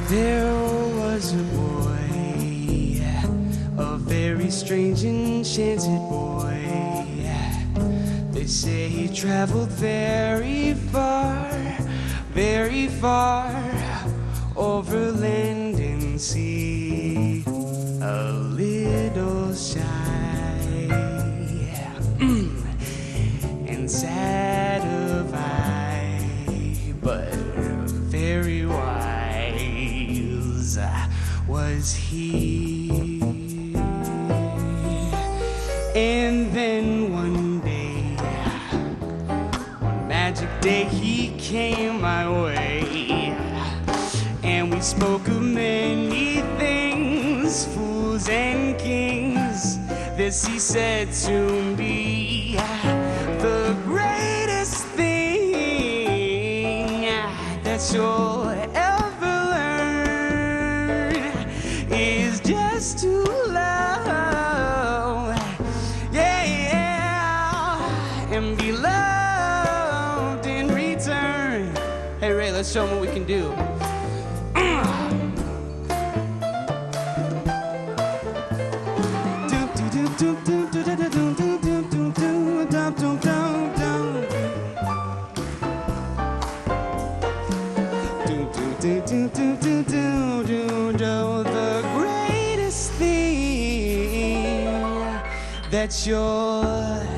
There was a boy, a very strange, enchanted boy. They say he traveled very far, over land and sea, a little shy and sad of eye, but very wise was he. And then one day, one magic day, he came my way, and we spoke of many things, fools and kings. This he said to me, the greatest thing that you'll ever learn is just to love, yeah, and be loved in return. Hey Ray, let's show them what we can do. The greatest thing that you're